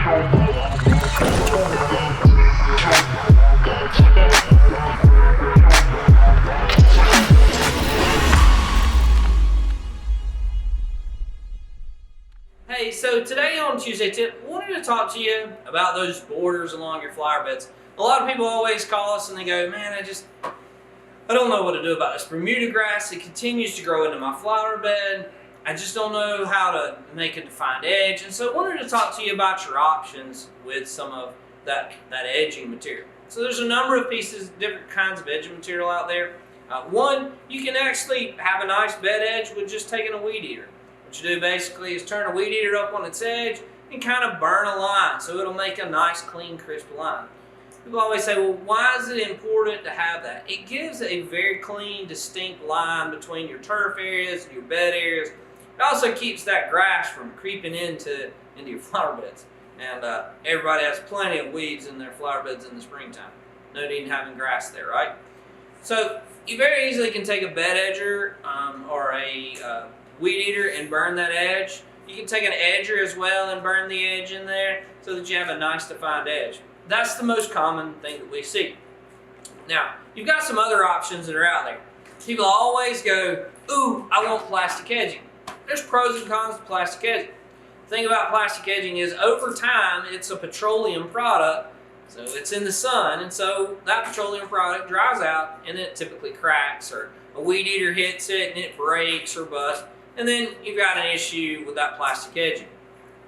Hey, so today on Tuesday Tip, I wanted to talk to you about those borders along your flower beds. A lot of people always call us and they go, man, I don't know what to do about this Bermuda grass. It continues to grow into my flower bed. I just don't know how to make a defined edge. And so I wanted to talk to you about your options with some of that edging material. So there's a number of pieces, different kinds of edging material out there. One, you can actually have a nice bed edge with just taking a weed eater. What you do basically is turn a weed eater up on its edge and kind of burn a line so it'll make a nice, clean, crisp line. People always say, well, why is it important to have that? It gives a very clean, distinct line between your turf areas and your bed areas. It also keeps that grass from creeping into your flower beds. And everybody has plenty of weeds in their flower beds in the springtime. No need in having grass there, right? So you very easily can take a bed edger or a weed eater and burn that edge. You can take an edger as well and burn the edge in there so that you have a nice defined edge. That's the most common thing that we see. Now, you've got some other options that are out there. People always go, ooh, I want plastic edging. There's pros and cons to plastic edging. The thing about plastic edging is over time, it's a petroleum product, so it's in the sun, and so that petroleum product dries out and it typically cracks, or a weed eater hits it and it breaks or busts, and then you've got an issue with that plastic edging.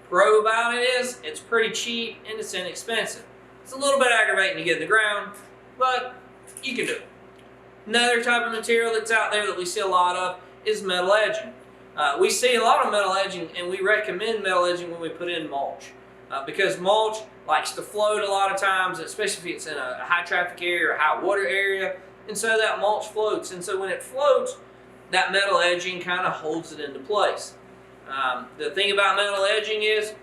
Pro about it is it's pretty cheap and it's inexpensive. It's a little bit aggravating to get in the ground, but you can do it. Another type of material that's out there that we see a lot of is metal edging. We see a lot of metal edging, and we recommend metal edging when we put in mulch. Because mulch likes to float a lot of times, especially if it's in a high traffic area or a high water area, and so that mulch floats. And so when it floats, that metal edging kind of holds it into place. The thing about metal edging is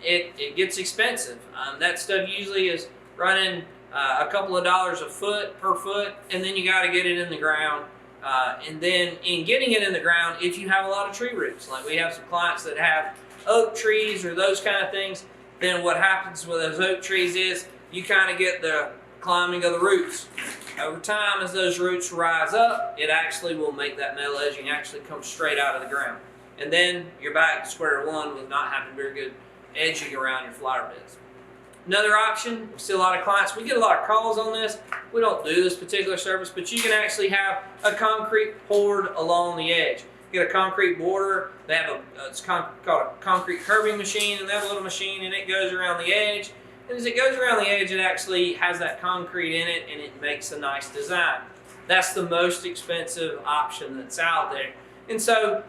it gets expensive. That stuff usually is running a couple of dollars a foot per foot, and then you got to get it in the ground. And then in getting it in the ground, if you have a lot of tree roots, like we have some clients that have oak trees or those kind of things, then what happens with those oak trees is you kind of get the climbing of the roots. Over time, as those roots rise up, it actually will make that metal edging actually come straight out of the ground. And then you're back to square one with not having very good edging around your flower beds. Another option, we see a lot of clients, we get a lot of calls on this. We don't do this particular service, but you can actually have a concrete poured along the edge. You get a concrete border, they have it's called a concrete curbing machine, and they have a little machine and it goes around the edge. And as it goes around the edge, it actually has that concrete in it and it makes a nice design. That's the most expensive option that's out there. And so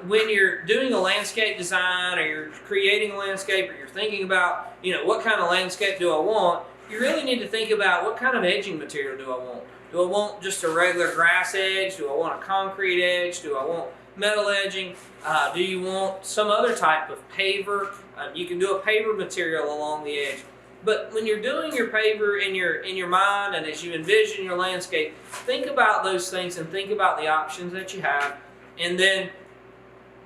when you're doing a landscape design, or you're creating a landscape, or you're thinking about, what kind of landscape do I want, you really need to think about what kind of edging material do I want. Do I want just a regular grass edge? Do I want a concrete edge? Do I want metal edging? Do you want some other type of paver? You can do a paver material along the edge. But when you're doing your paver in your mind, and as you envision your landscape, think about those things and think about the options that you have. And then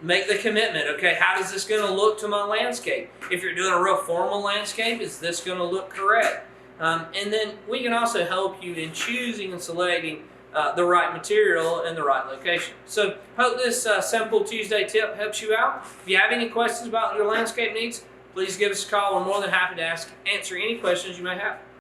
make the commitment, okay, how is this going to look to my landscape? If you're doing a real formal landscape, is this going to look correct? And then we can also help you in choosing and selecting the right material and the right location. So hope this simple Tuesday tip helps you out. If you have any questions about your landscape needs, please give us a call. We're more than happy to answer any questions you may have.